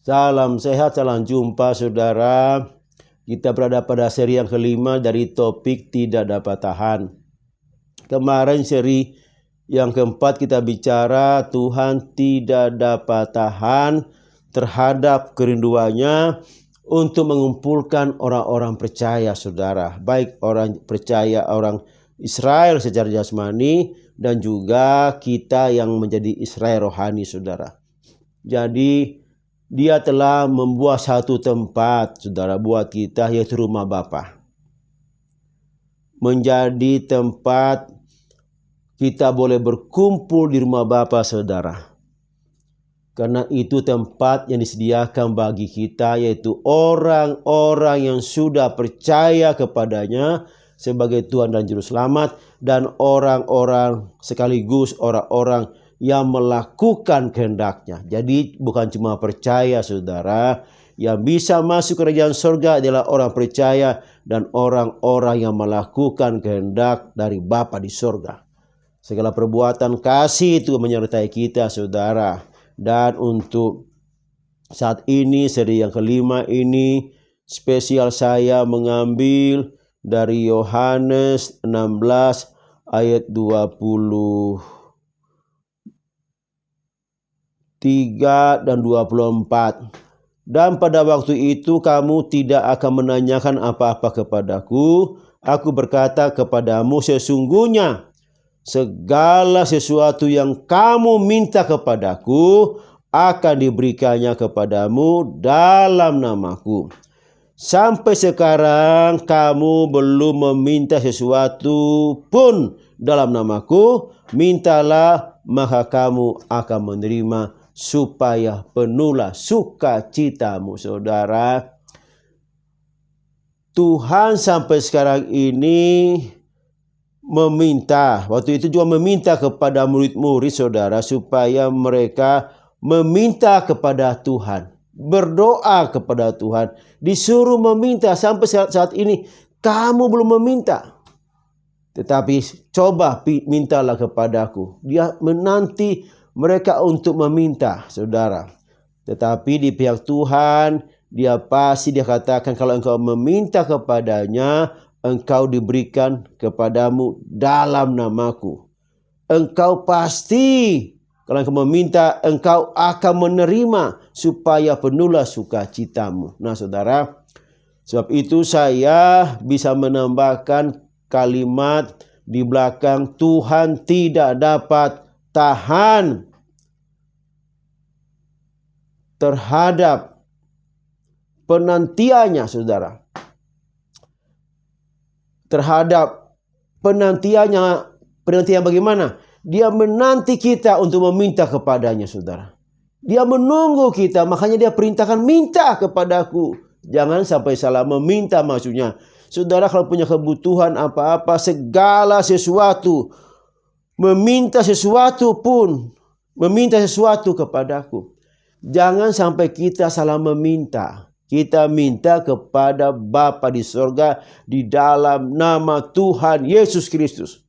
Salam sehat, salam jumpa saudara. Kita berada pada seri yang kelima dari topik tidak dapat tahan. Kemarin seri yang keempat kita bicara Tuhan tidak dapat tahan terhadap kerinduannya untuk mengumpulkan orang-orang percaya saudara. Baik orang percaya, orang Israel secara jasmani dan juga kita yang menjadi Israel rohani saudara. Jadi Dia telah membuat satu tempat, saudara, buat kita, yaitu rumah Bapa. Menjadi tempat kita boleh berkumpul di rumah Bapa, saudara. Karena itu tempat yang disediakan bagi kita, yaitu orang-orang yang sudah percaya kepadanya sebagai Tuhan dan Juru Selamat, dan orang-orang sekaligus orang-orang yang melakukan kehendaknya. Jadi bukan cuma percaya saudara, yang bisa masuk kerajaan surga adalah orang percaya dan orang-orang yang melakukan kehendak dari Bapa di surga. Segala perbuatan kasih itu menyertai kita saudara. Dan untuk saat ini seri yang kelima ini spesial saya mengambil dari Yohanes 16 ayat 23 dan 24. Dan pada waktu itu kamu tidak akan menanyakan apa-apa kepadaku. Aku berkata kepadamu, sesungguhnya segala sesuatu yang kamu minta kepadaku akan diberikannya kepadamu dalam namaku. Sampai sekarang kamu belum meminta sesuatu pun dalam namaku. Mintalah maka kamu akan menerima, supaya penuhlah sukacitamu saudara. Tuhan sampai sekarang ini meminta, waktu itu juga meminta kepada murid-murid saudara, supaya mereka meminta kepada Tuhan, berdoa kepada Tuhan, disuruh meminta. Sampai saat ini kamu belum meminta, tetapi coba mintalah kepadaku. Dia menanti mereka untuk meminta saudara. Tetapi di pihak Tuhan dia katakan kalau engkau meminta kepadanya, engkau diberikan kepadamu dalam namaku. Engkau pasti kalau engkau meminta, engkau akan menerima, supaya penuhlah sukacitamu. Nah saudara, sebab itu saya bisa menambahkan kalimat di belakang Tuhan tidak dapat tahan terhadap penantiannya saudara. Terhadap penantian bagaimana? Dia menanti kita untuk meminta kepadanya saudara. Dia menunggu kita, makanya dia perintahkan minta kepadaku. Jangan sampai salah meminta maksudnya. Saudara kalau punya kebutuhan apa-apa, segala sesuatu, meminta sesuatu pun, meminta sesuatu kepadaku. Jangan sampai kita salah meminta. Kita minta kepada Bapa di surga di dalam nama Tuhan Yesus Kristus.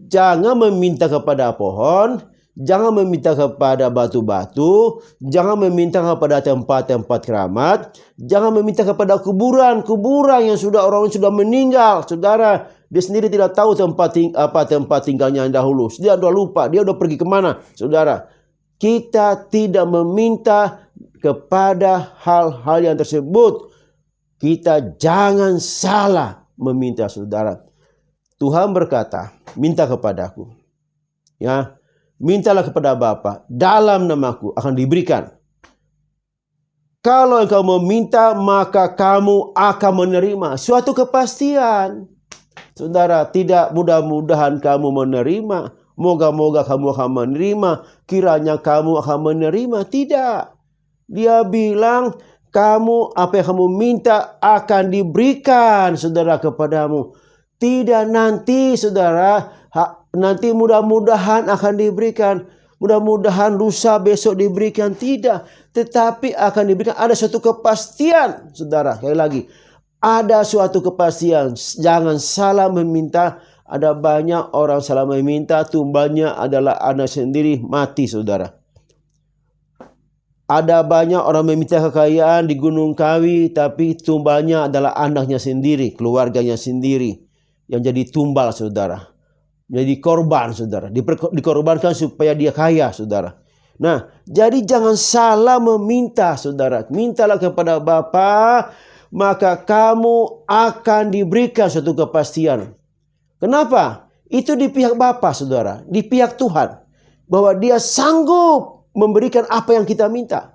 Jangan meminta kepada pohon, jangan meminta kepada batu-batu, jangan meminta kepada tempat-tempat keramat, jangan meminta kepada kuburan-kuburan yang orang sudah meninggal. Saudara, dia sendiri tidak tahu tempat tinggalnya yang dahulu. Dia sudah lupa, dia sudah pergi kemana. Saudara, kita tidak meminta kepada hal-hal yang tersebut. Kita jangan salah meminta saudara. Tuhan berkata, minta kepadaku. Ya, mintalah kepada Bapa dalam namaku akan diberikan. Kalau engkau meminta, maka kamu akan menerima. Suatu kepastian. Saudara, tidak mudah-mudahan kamu menerima. Moga-moga kamu akan menerima. Kiranya kamu akan menerima. Tidak. Dia bilang, kamu apa yang kamu minta akan diberikan, saudara, kepadamu. Tidak nanti, saudara, nanti mudah-mudahan akan diberikan. Mudah-mudahan lusa besok diberikan. Tidak. Tetapi akan diberikan. Ada suatu kepastian, saudara. Sekali lagi. Ada suatu kepastian. Jangan salah meminta. Ada banyak orang salah meminta. Tumbalnya adalah anak sendiri mati, saudara. Ada banyak orang meminta kekayaan di Gunung Kawi, tapi tumbalnya adalah anaknya sendiri, keluarganya sendiri yang jadi tumbal, saudara. Jadi korban, saudara. Dikorbankan supaya dia kaya, saudara. Nah, jadi jangan salah meminta, saudara. Mintalah kepada Bapa, maka kamu akan diberikan suatu kepastian. Kenapa? Itu di pihak Bapa, saudara. Di pihak Tuhan. Bahwa dia sanggup memberikan apa yang kita minta.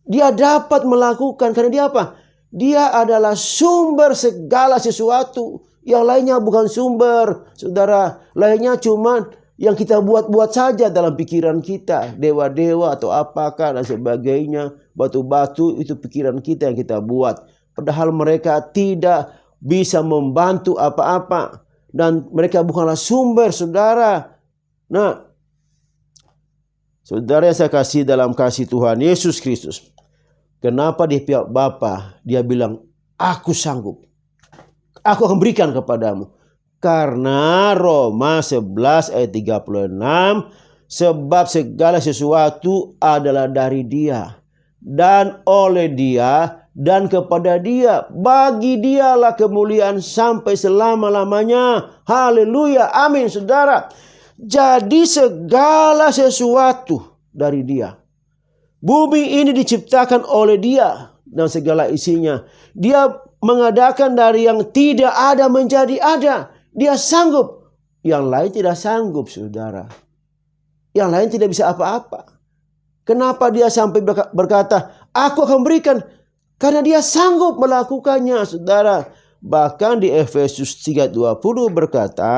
Dia dapat melakukan karena dia apa? Dia adalah sumber segala sesuatu. Yang lainnya bukan sumber, saudara. Lainnya cuma yang kita buat-buat saja dalam pikiran kita. Dewa-dewa atau apakah dan sebagainya. Batu-batu itu pikiran kita yang kita buat. Padahal mereka tidak bisa membantu apa-apa. Dan mereka bukanlah sumber, saudara. Nah, saudara yang saya kasih dalam kasih Tuhan Yesus Kristus. Kenapa di pihak Bapa dia bilang, aku sanggup. Aku akan berikan kepadamu. Karena Roma 11 ayat 36. Sebab segala sesuatu adalah dari Dia. Dan oleh Dia. Dan kepada Dia. Bagi Dialah kemuliaan sampai selama-lamanya. Haleluya. Amin, saudara. Jadi segala sesuatu dari Dia. Bumi ini diciptakan oleh Dia. Dan segala isinya. Dia mengadakan dari yang tidak ada menjadi ada. Dia sanggup. Yang lain tidak sanggup, saudara. Yang lain tidak bisa apa-apa. Kenapa dia sampai berkata, aku akan berikan. Karena dia sanggup melakukannya, saudara. Bahkan di Efesus 3:20 berkata,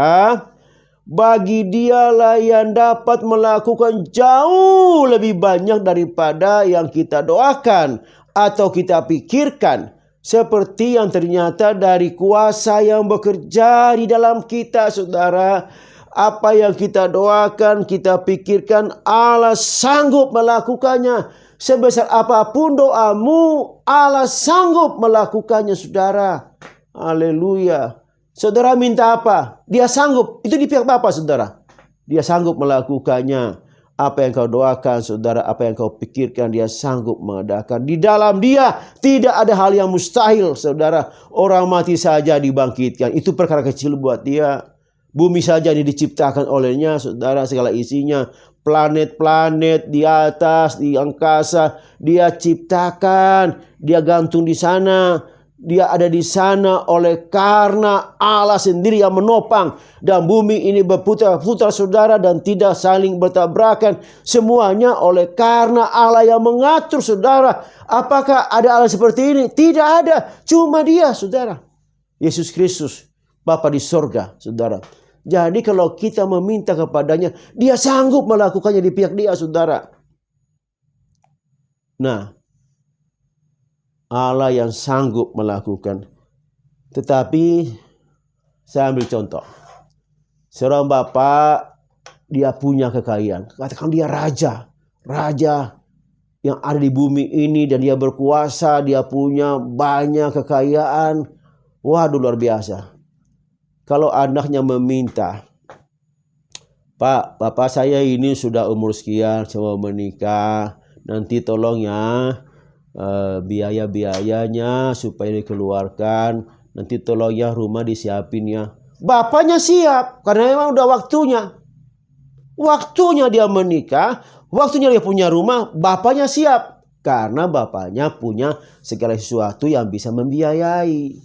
bagi Dialah yang dapat melakukan jauh lebih banyak daripada yang kita doakan atau kita pikirkan. Seperti yang ternyata dari kuasa yang bekerja di dalam kita, saudara. Apa yang kita doakan, kita pikirkan, Allah sanggup melakukannya. Sebesar apapun doamu, Allah sanggup melakukannya, saudara. Haleluya. Saudara minta apa? Dia sanggup. Itu di pihak Bapa, saudara. Dia sanggup melakukannya. Apa yang kau doakan, saudara, apa yang kau pikirkan, dia sanggup mengadakan. Di dalam Dia tidak ada hal yang mustahil, saudara. Orang mati saja dibangkitkan. Itu perkara kecil buat Dia. Bumi saja diciptakan olehnya, saudara, segala isinya. Planet-planet di atas, di angkasa, Dia ciptakan. Dia gantung di sana. Dia ada di sana oleh karena Allah sendiri yang menopang. Dan bumi ini berputar-putar, saudara, dan tidak saling bertabrakan. Semuanya oleh karena Allah yang mengatur, saudara. Apakah ada Allah seperti ini? Tidak ada. Cuma Dia, saudara. Yesus Kristus, Bapa di sorga, saudara. Jadi kalau kita meminta kepadanya, Dia sanggup melakukannya di pihak Dia, saudara. Nah, Allah yang sanggup melakukan. Tetapi saya ambil contoh. Seorang bapak, dia punya kekayaan. Katakan dia raja. Raja yang ada di bumi ini dan dia berkuasa. Dia punya banyak kekayaan. Waduh, luar biasa. Kalau anaknya meminta, Pak, bapak saya ini sudah umur sekian, saya mau menikah. Nanti tolong ya. Biaya-biayanya supaya dikeluarkan. Nanti tolong ya rumah disiapin ya. Bapaknya siap karena memang udah waktunya. Waktunya dia menikah, waktunya dia punya rumah, bapaknya siap karena bapaknya punya segala sesuatu yang bisa membiayai.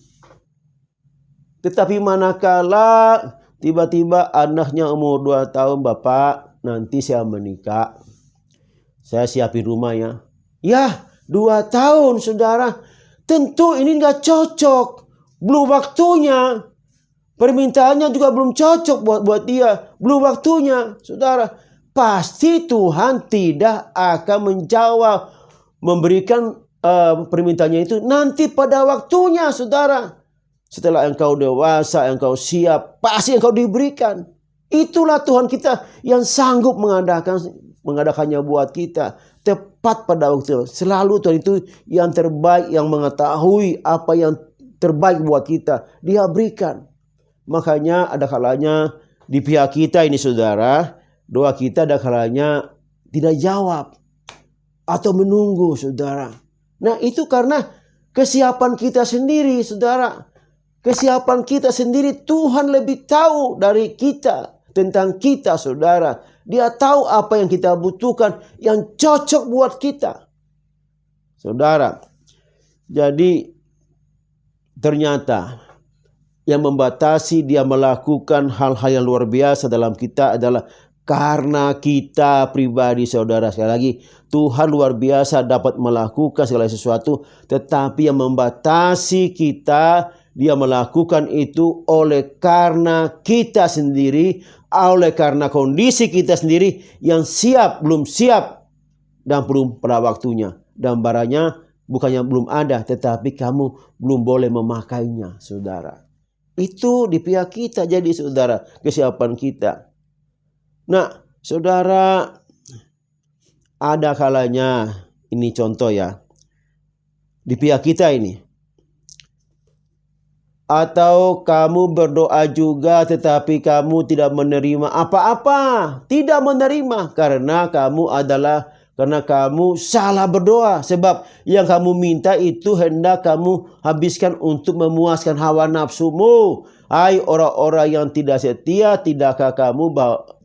Tetapi manakala tiba-tiba anaknya umur 2 tahun, Bapak, nanti saya menikah. Saya siapin rumah ya. Ya, 2 tahun, saudara. Tentu ini nggak cocok. Belum waktunya. Permintaannya juga belum cocok buat dia. Belum waktunya, saudara. Pasti Tuhan tidak akan menjawab. Memberikan permintaannya itu nanti pada waktunya, saudara. Setelah engkau dewasa, engkau siap, pasti engkau diberikan. Itulah Tuhan kita yang sanggup mengadakannya buat kita. Tepat pada waktu. Selalu Tuhan itu yang terbaik, yang mengetahui apa yang terbaik buat kita. Dia berikan. Makanya ada kalanya di pihak kita ini, saudara, doa kita ada kalanya tidak jawab. atau menunggu, saudara. Nah, itu karena kesiapan kita sendiri, saudara. Kesiapan kita sendiri, Tuhan lebih tahu dari kita, tentang kita, saudara. Dia tahu apa yang kita butuhkan, yang cocok buat kita, saudara. Jadi ternyata yang membatasi dia melakukan hal-hal yang luar biasa dalam kita adalah karena kita pribadi, saudara. Sekali lagi, Tuhan luar biasa dapat melakukan segala sesuatu, tetapi yang membatasi kita, dia melakukan itu oleh karena kita sendiri, oleh karena kondisi kita sendiri yang belum siap, dan belum pada waktunya. Dan barangnya bukannya belum ada, tetapi kamu belum boleh memakainya, saudara. Itu di pihak kita, jadi saudara, kesiapan kita. Nah, saudara, ada kalanya, ini contoh ya, di pihak kita ini. Atau kamu berdoa juga tetapi kamu tidak menerima apa-apa. Tidak menerima karena kamu salah berdoa. Sebab yang kamu minta itu hendak kamu habiskan untuk memuaskan hawa nafsumu. Hai orang-orang yang tidak setia, tidakkah kamu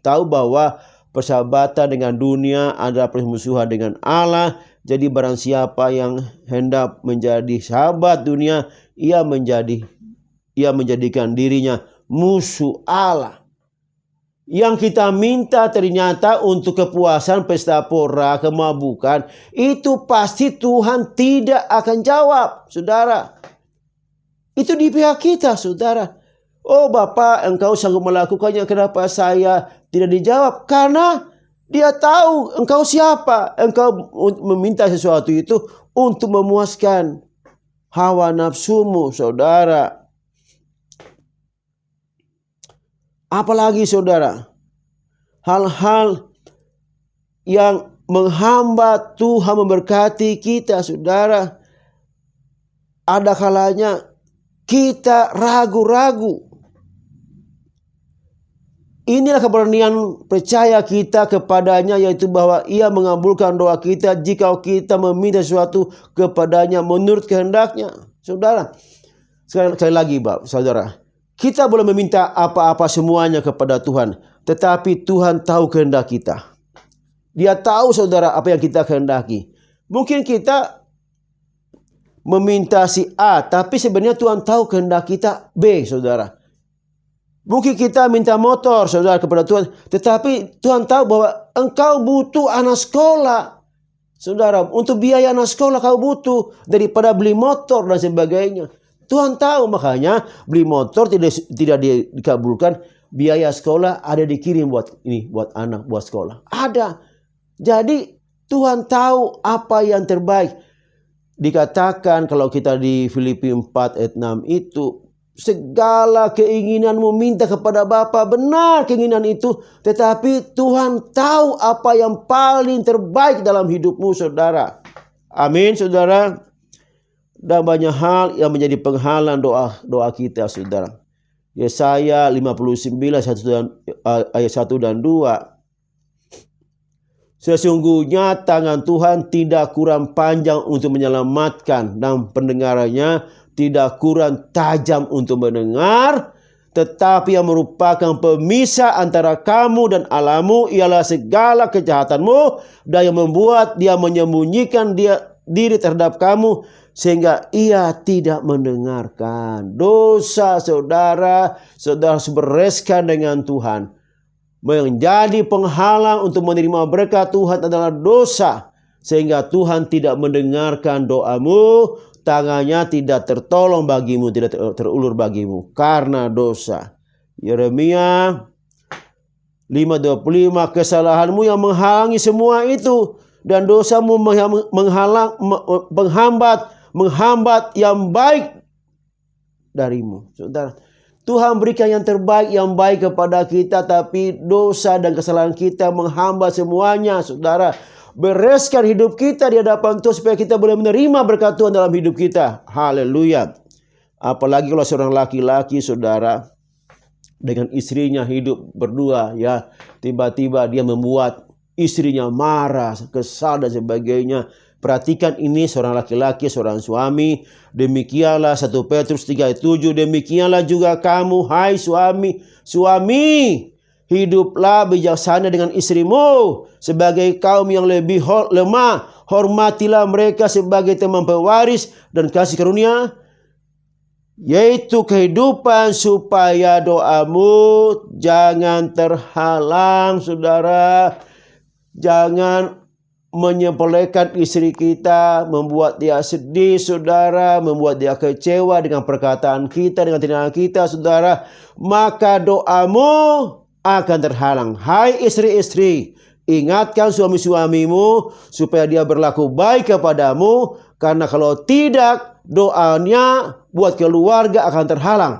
tahu bahwa persahabatan dengan dunia adalah permusuhan dengan Allah? Jadi barang siapa yang hendak menjadi sahabat dunia, ia menjadikan dirinya musuh Allah. Yang kita minta ternyata untuk kepuasan, pesta pora, kemabukan, itu pasti Tuhan tidak akan jawab, saudara. Itu di pihak kita, saudara. Oh Bapak, engkau sanggup melakukannya, kenapa saya tidak dijawab? Karena dia tahu engkau siapa. Engkau meminta sesuatu itu untuk memuaskan hawa nafsumu, saudara. Apalagi saudara, hal-hal yang menghambat Tuhan memberkati kita, saudara. Ada kalanya kita ragu-ragu. Inilah keberanian percaya kita kepadanya, yaitu bahwa ia mengabulkan doa kita jika kita meminta sesuatu kepadanya menurut kehendaknya. Saudara, sekali lagi saudara, kita boleh meminta apa-apa semuanya kepada Tuhan, tetapi Tuhan tahu kehendak kita. Dia tahu, saudara, apa yang kita kehendaki. Mungkin kita meminta si A, tapi sebenarnya Tuhan tahu kehendak kita B, saudara. Mungkin kita minta motor, saudara, kepada Tuhan, tetapi Tuhan tahu bahwa engkau butuh anak sekolah, saudara. Untuk biaya anak sekolah kau butuh daripada beli motor dan sebagainya. Tuhan tahu, makanya beli motor tidak dikabulkan, biaya sekolah ada dikirim buat anak, buat sekolah. Ada. Jadi Tuhan tahu apa yang terbaik. Dikatakan kalau kita di Filipi 4 ayat 6 itu, segala keinginanmu minta kepada Bapa, benar keinginan itu, tetapi Tuhan tahu apa yang paling terbaik dalam hidupmu, saudara. Amin, saudara. Dan banyak hal yang menjadi penghalang doa kita, saudara. Yesaya 59 ayat 1 dan 2. Sesungguhnya tangan Tuhan tidak kurang panjang untuk menyelamatkan, dan pendengarannya tidak kurang tajam untuk mendengar, tetapi yang merupakan pemisah antara kamu dan Allahmu ialah segala kejahatanmu, dan yang membuat dia menyembunyikan diri terhadap kamu sehingga ia tidak mendengarkan. Dosa saudara harus bereskan dengan Tuhan. Menjadi penghalang untuk menerima berkat Tuhan adalah dosa, sehingga Tuhan tidak mendengarkan doamu. Tangannya tidak tertolong bagimu, tidak terulur bagimu karena dosa. Yeremia 5:25, kesalahanmu yang menghalangi semua itu, dan dosamu menghambat yang baik darimu. Saudara, Tuhan berikan yang terbaik, yang baik kepada kita, tapi dosa dan kesalahan kita menghambat semuanya, saudara. Bereskan hidup kita di hadapan Tuhan supaya kita boleh menerima berkat Tuhan dalam hidup kita. Haleluya. Apalagi kalau seorang laki-laki, saudara, dengan istrinya hidup berdua, ya, tiba-tiba dia membuat istrinya marah, kesal dan sebagainya. Perhatikan ini seorang laki-laki, seorang suami. Demikianlah 1 Petrus 3:7. Demikianlah juga kamu, hai suami. Suami, hiduplah bijaksana dengan istrimu sebagai kaum yang lebih lemah. Hormatilah mereka sebagai teman pewaris dan kasih karunia, yaitu kehidupan, supaya doamu jangan terhalang, saudara. Jangan menyepelekan istri kita, membuat dia sedih, saudara, membuat dia kecewa dengan perkataan kita, dengan tindakan kita, saudara. Maka doamu akan terhalang. Hai istri-istri, ingatkan suami-suamimu supaya dia berlaku baik kepadamu, karena kalau tidak, doanya buat keluarga akan terhalang.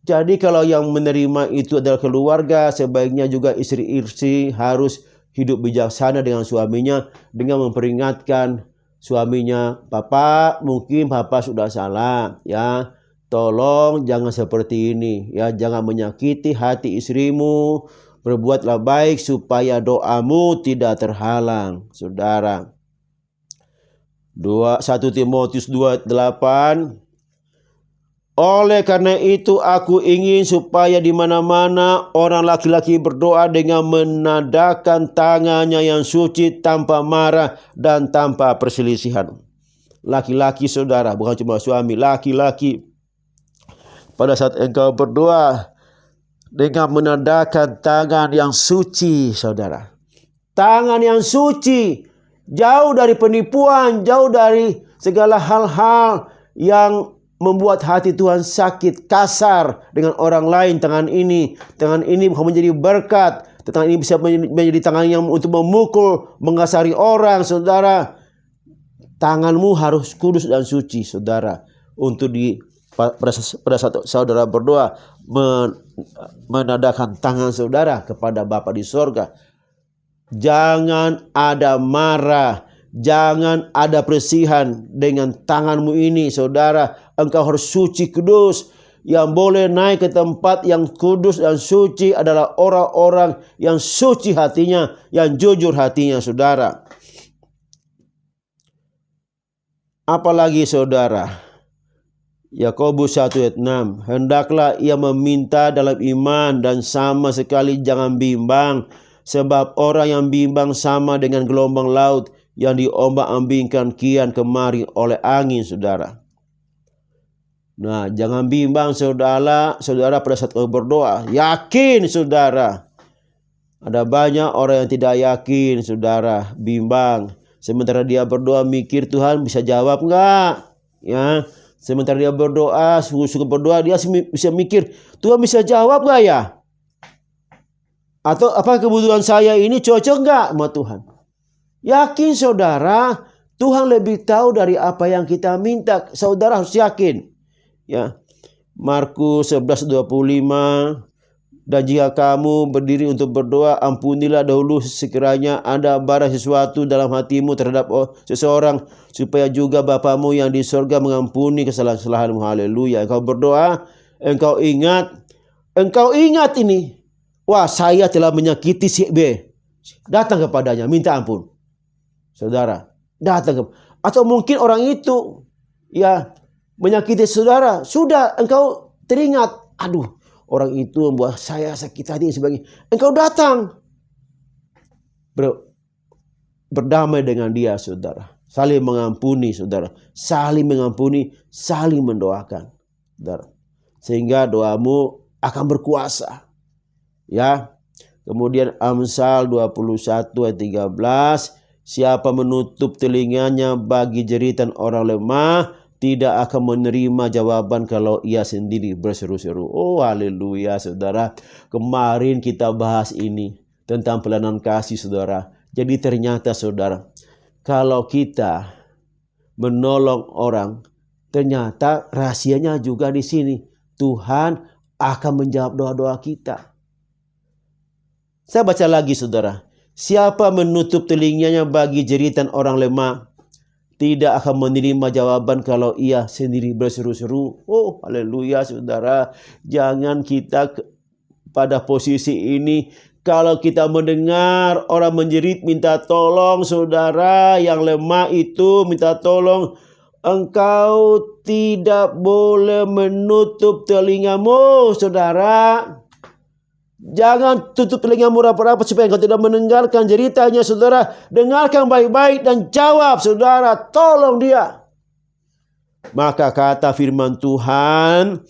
Jadi kalau yang menerima itu adalah keluarga, sebaiknya juga istri-istri harus hidup bijaksana dengan suaminya, dengan memperingatkan suaminya, "Papa, mungkin papa sudah salah, ya. Tolong jangan seperti ini, ya. Jangan menyakiti hati istrimu. Berbuatlah baik supaya doamu tidak terhalang." Saudara, 1 Timotius 2:8. Oleh karena itu aku ingin supaya di mana-mana orang laki-laki berdoa dengan menadahkan tangannya yang suci, tanpa marah dan tanpa perselisihan. Laki-laki, saudara, bukan cuma suami, laki-laki. Pada saat engkau berdoa dengan menadahkan tangan yang suci, saudara. Tangan yang suci, jauh dari penipuan, jauh dari segala hal-hal yang membuat hati Tuhan sakit, kasar dengan orang lain. Tangan ini bukan menjadi berkat. Tangan ini bisa menjadi tangan yang untuk memukul, mengasari orang, saudara. Tanganmu harus kudus dan suci, saudara. Untuk pada saat saudara berdoa, menadahkan tangan saudara kepada Bapa di sorga. Jangan ada marah, jangan ada perselisihan dengan tanganmu ini, saudara. Engkau harus suci, kudus. Yang boleh naik ke tempat yang kudus dan suci adalah orang-orang yang suci hatinya, yang jujur hatinya, saudara. Apalagi, saudara, Yakobus 1:6. Hendaklah ia meminta dalam iman dan sama sekali jangan bimbang. Sebab orang yang bimbang sama dengan gelombang laut yang diombak-ambingkan kian kemari oleh angin, saudara. Nah, jangan bimbang, saudara pada saat kau berdoa. Yakin, saudara. Ada banyak orang yang tidak yakin, saudara, bimbang. Sementara dia berdoa mikir Tuhan bisa jawab enggak? Ya, sementara dia berdoa, suka berdoa, dia bisa mikir Tuhan bisa jawab enggak ya? Atau apa kebutuhan saya ini cocok enggak sama Tuhan? Yakin, saudara, Tuhan lebih tahu dari apa yang kita minta. Saudara harus yakin. Ya, Markus 11:25. Dan jika kamu berdiri untuk berdoa, ampunilah dahulu sekiranya ada barang sesuatu dalam hatimu terhadap seseorang, supaya juga Bapamu yang di sorga mengampuni kesalahan-kesalahanmu. Haleluya. Engkau berdoa, engkau ingat ini. Wah, saya telah menyakiti si B. Datang kepadanya, minta ampun. Saudara, datang atau mungkin orang itu ya menyakiti saudara, sudah engkau teringat, aduh, orang itu membuat saya sakit hati dan sebagainya. Engkau datang berdamai dengan dia, saudara. Saling mengampuni, saudara. Saling mengampuni, saling mendoakan, saudara. Sehingga doamu akan berkuasa. Ya. Kemudian Amsal 21:13. Siapa menutup telinganya bagi jeritan orang lemah, tidak akan menerima jawaban kalau ia sendiri berseru-seru. Oh, haleluya, saudara. Kemarin kita bahas ini tentang pelayanan kasih, saudara. Jadi ternyata, saudara, kalau kita menolong orang, ternyata rahasianya juga di sini. Tuhan akan menjawab doa-doa kita. Saya baca lagi, saudara. Siapa menutup telinganya bagi jeritan orang lemah, tidak akan menerima jawaban kalau ia sendiri berseru-seru. Oh, haleluya, saudara. Jangan kita pada posisi ini Kalau kita mendengar orang menjerit minta tolong, saudara yang lemah itu minta tolong, engkau tidak boleh menutup telingamu, saudara. Jangan tutup telingamu rapat-rapat supaya engkau tidak mendengarkan jeritanya, saudara. Dengarkan baik-baik dan jawab, saudara. Tolong dia. Maka kata firman Tuhan,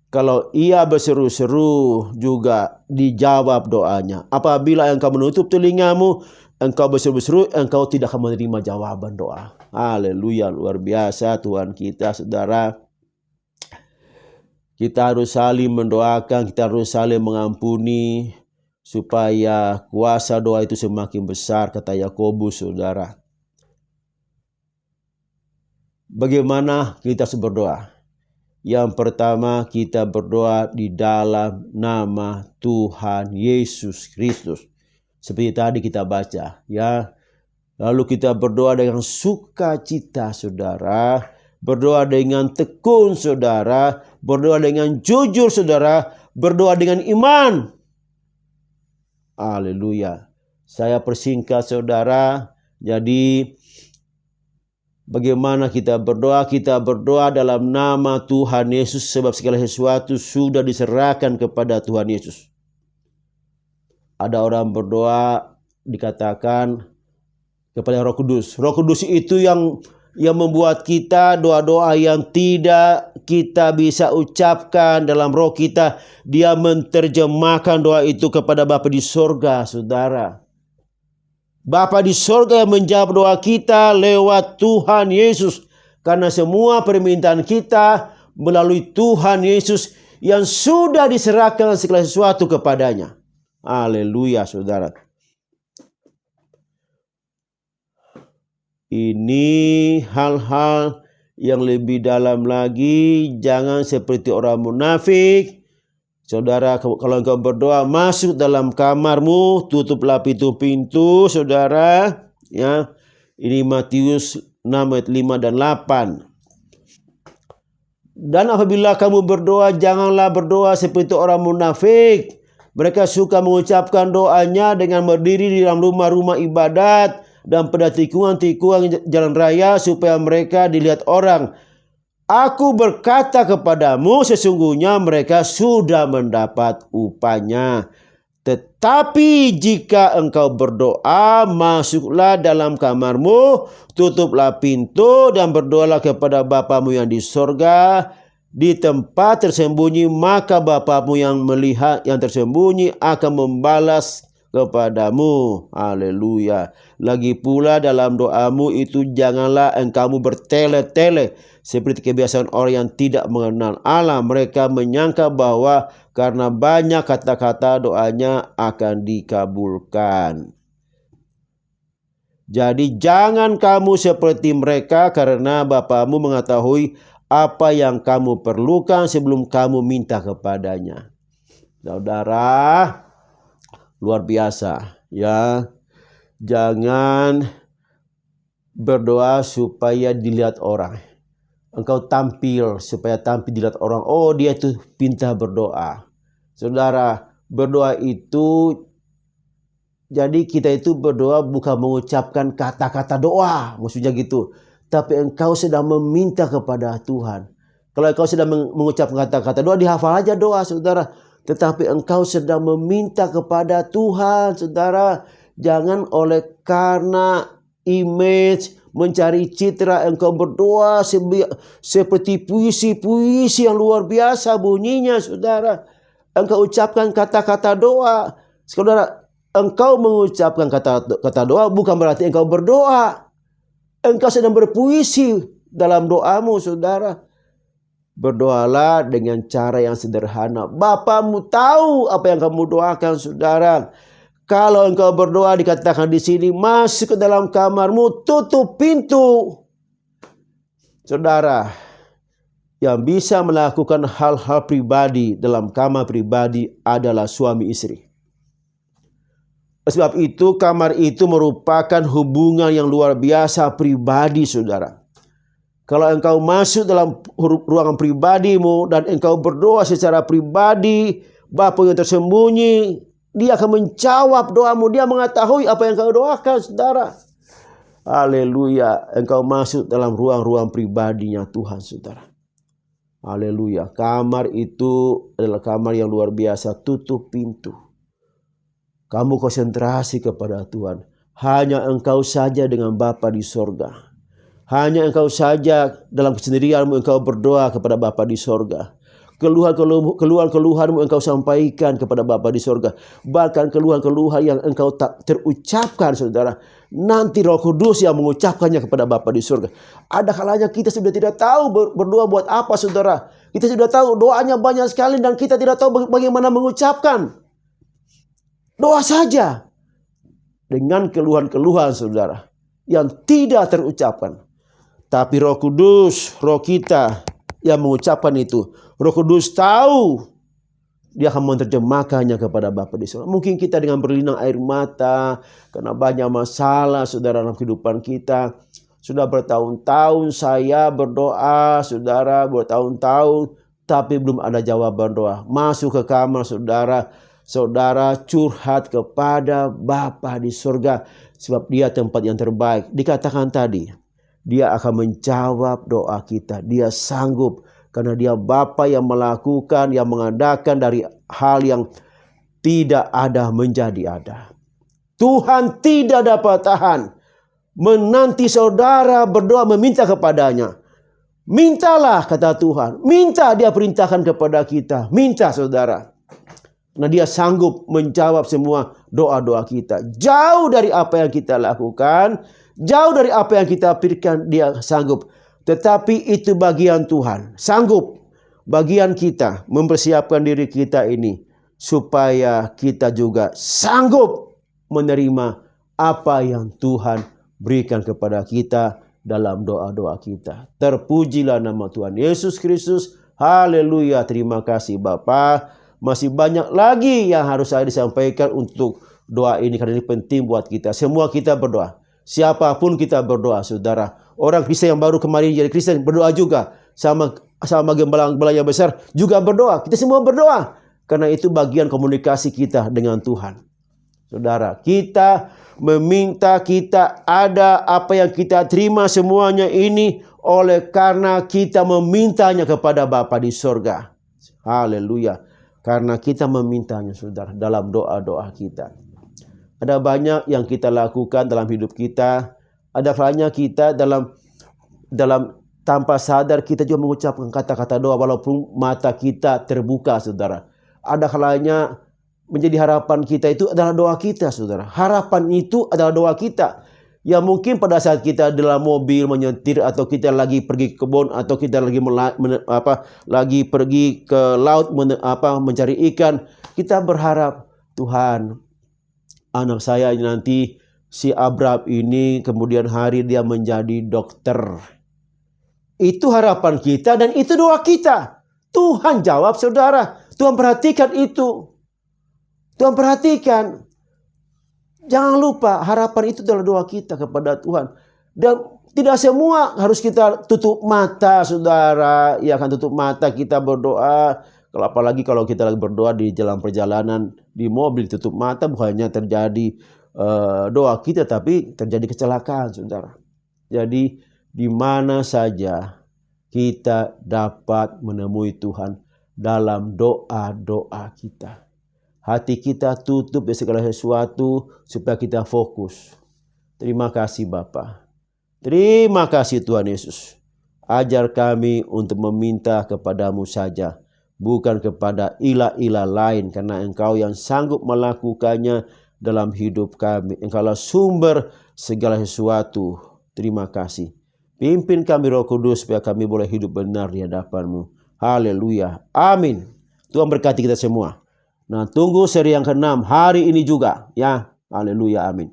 kalau ia berseru-seru juga dijawab doanya. Apabila engkau menutup telingamu, engkau berseru-seru, engkau tidak akan menerima jawaban doa. Haleluya, luar biasa Tuhan kita, saudara. Kita harus saling mendoakan, kita harus saling mengampuni, supaya kuasa doa itu semakin besar, kata Yakobus, saudara. Bagaimana kita harus berdoa? Yang pertama, kita berdoa di dalam nama Tuhan Yesus Kristus. Seperti tadi kita baca, ya. Lalu kita berdoa dengan sukacita, saudara. Berdoa dengan tekun, saudara. Berdoa dengan jujur, saudara. Berdoa dengan iman. Haleluya. Saya persingkat, saudara. Jadi bagaimana kita berdoa? Kita berdoa dalam nama Tuhan Yesus, sebab segala sesuatu sudah diserahkan kepada Tuhan Yesus. Ada orang berdoa dikatakan kepada Roh Kudus. Roh Kudus itu yang membuat kita doa-doa yang tidak kita bisa ucapkan dalam roh kita. Dia menerjemahkan doa itu kepada Bapa di sorga, saudara. Bapa di sorga yang menjawab doa kita lewat Tuhan Yesus. Karena semua permintaan kita melalui Tuhan Yesus yang sudah diserahkan segala sesuatu kepadanya. Haleluya, saudara. Ini hal-hal yang lebih dalam lagi. Jangan seperti orang munafik. Saudara, kalau engkau berdoa, masuk dalam kamarmu, tutuplah pintu-pintu, saudara. Ya, ini Matius 6 ayat 5 dan 8. Dan apabila kamu berdoa, janganlah berdoa seperti orang munafik. Mereka suka mengucapkan doanya dengan berdiri di dalam rumah-rumah ibadat dan pada tikungan-tikungan jalan raya supaya mereka dilihat orang. Aku berkata kepadamu, sesungguhnya mereka sudah mendapat upahnya. Tetapi jika engkau berdoa, masuklah dalam kamarmu, tutuplah pintu dan berdoalah kepada Bapamu yang di sorga. Di tempat tersembunyi, maka Bapamu yang melihat yang tersembunyi akan membalas kepadamu. Haleluya. Lagi pula dalam doamu itu janganlah engkau bertele-tele seperti kebiasaan orang yang tidak mengenal Allah. Mereka menyangka bahwa karena banyak kata-kata doanya akan dikabulkan. Jadi jangan kamu seperti mereka, karena Bapamu mengetahui apa yang kamu perlukan sebelum kamu minta kepadanya. Saudara, luar biasa, ya. Jangan berdoa supaya dilihat orang. Engkau tampil supaya dilihat orang. Oh, dia itu pintar berdoa. Saudara, berdoa itu, jadi kita itu berdoa bukan mengucapkan kata-kata doa, maksudnya gitu. Tapi engkau sedang meminta kepada Tuhan. Kalau engkau sedang mengucapkan kata-kata doa, dihafal aja doa, saudara. Tetapi engkau sedang meminta kepada Tuhan, saudara. Jangan oleh karena image, mencari citra, engkau berdoa seperti puisi-puisi yang luar biasa bunyinya, saudara. Engkau ucapkan kata-kata doa. Saudara, engkau mengucapkan kata doa bukan berarti engkau berdoa. Engkau sedang berpuisi dalam doamu, saudara. Berdoalah dengan cara yang sederhana. Bapamu tahu apa yang kamu doakan, saudara. Kalau engkau berdoa, dikatakan di sini, masuk ke dalam kamarmu, tutup pintu. Saudara, yang bisa melakukan hal-hal pribadi dalam kamar pribadi adalah suami istri. Sebab itu kamar itu merupakan hubungan yang luar biasa pribadi, saudara. Kalau engkau masuk dalam ruangan pribadimu dan engkau berdoa secara pribadi, Bapa yang tersembunyi, Dia akan menjawab doamu. Dia mengetahui apa yang kau doakan, saudara. Haleluya. Engkau masuk dalam ruang-ruang pribadinya Tuhan, saudara. Haleluya. Kamar itu adalah kamar yang luar biasa. Tutup pintu. Kamu konsentrasi kepada Tuhan. Hanya engkau saja dengan Bapa di sorga. Hanya engkau saja dalam kesendirianmu engkau berdoa kepada Bapa di sorga. Keluhan-keluhanmu engkau sampaikan kepada Bapa di sorga. Bahkan keluhan-keluhan yang engkau tak terucapkan, saudara, nanti Roh Kudus yang mengucapkannya kepada Bapa di sorga. Ada kalanya kita sudah tidak tahu berdoa buat apa, saudara. Kita sudah tahu doanya banyak sekali dan kita tidak tahu bagaimana mengucapkan. Doa saja dengan keluhan-keluhan, saudara, yang tidak terucapkan. Tapi Roh Kudus, Roh kita yang mengucapkan itu. Roh Kudus tahu. Dia akan menerjemahkannya kepada Bapa di surga. Mungkin kita dengan berlinang air mata karena banyak masalah, saudara, dalam kehidupan kita. Sudah bertahun-tahun saya berdoa, saudara, bertahun-tahun, tapi belum ada jawaban doa. Masuk ke kamar, saudara, curhat kepada Bapa di surga. Sebab dia tempat yang terbaik. Dikatakan tadi, dia akan menjawab doa kita. Dia sanggup karena dia Bapa yang melakukan, yang mengadakan dari hal yang tidak ada menjadi ada. Tuhan tidak dapat tahan menanti saudara berdoa meminta kepadanya. Mintalah, kata Tuhan. Minta, dia perintahkan kepada kita. Minta, saudara. Nah, dia sanggup menjawab semua doa-doa kita. Jauh dari apa yang kita lakukan, jauh dari apa yang kita pikirkan, dia sanggup. Tetapi itu bagian Tuhan. Sanggup. Bagian kita mempersiapkan diri kita ini supaya kita juga sanggup menerima apa yang Tuhan berikan kepada kita dalam doa-doa kita. Terpujilah nama Tuhan Yesus Kristus. Haleluya. Terima kasih Bapa. Masih banyak lagi yang harus saya disampaikan untuk doa ini karena ini penting buat kita. Semua kita berdoa. Siapapun kita berdoa, saudara. Orang Kristen yang baru kemarin jadi Kristen berdoa juga. Sama gembala-gembala yang besar juga berdoa. Kita semua berdoa. Karena itu bagian komunikasi kita dengan Tuhan. Saudara, kita meminta, kita ada apa yang kita terima semuanya ini oleh karena kita memintanya kepada Bapa di sorga. Haleluya. Karena kita memintanya, saudara, dalam doa-doa kita. Ada banyak yang kita lakukan dalam hidup kita. Ada kalanya kita dalam tanpa sadar kita juga mengucapkan kata-kata doa walaupun mata kita terbuka, saudara. Ada kalanya menjadi harapan kita itu adalah doa kita, saudara. Harapan itu adalah doa kita. Ya mungkin pada saat kita dalam mobil menyetir atau kita lagi pergi ke kebun atau kita lagi pergi ke laut mencari ikan, kita berharap, Tuhan, anak saya nanti si Abraham ini kemudian hari dia menjadi dokter. Itu harapan kita dan itu doa kita. Tuhan jawab, saudara. Tuhan perhatikan itu. Tuhan perhatikan. Jangan lupa harapan itu adalah doa kita kepada Tuhan. Dan tidak semua harus kita tutup mata, saudara. Ya kan, tutup mata kita berdoa. Apalagi kalau kita lagi berdoa di jalan perjalanan, di mobil tutup mata, bukannya terjadi doa kita, tapi terjadi kecelakaan, saudara. Jadi di mana saja kita dapat menemui Tuhan dalam doa-doa kita. Hati kita tutup dari segala sesuatu supaya kita fokus. Terima kasih Bapa. Terima kasih Tuhan Yesus. Ajar kami untuk meminta kepadamu saja. Bukan kepada ilah-ilah lain. Karena Engkau yang sanggup melakukannya dalam hidup kami. Engkaulah sumber segala sesuatu. Terima kasih. Pimpin kami Roh Kudus supaya kami boleh hidup benar di hadapan-Mu. Haleluya. Amin. Tuhan berkati kita semua. Nah, tunggu seri yang ke-6 hari ini juga. Ya, haleluya, amin.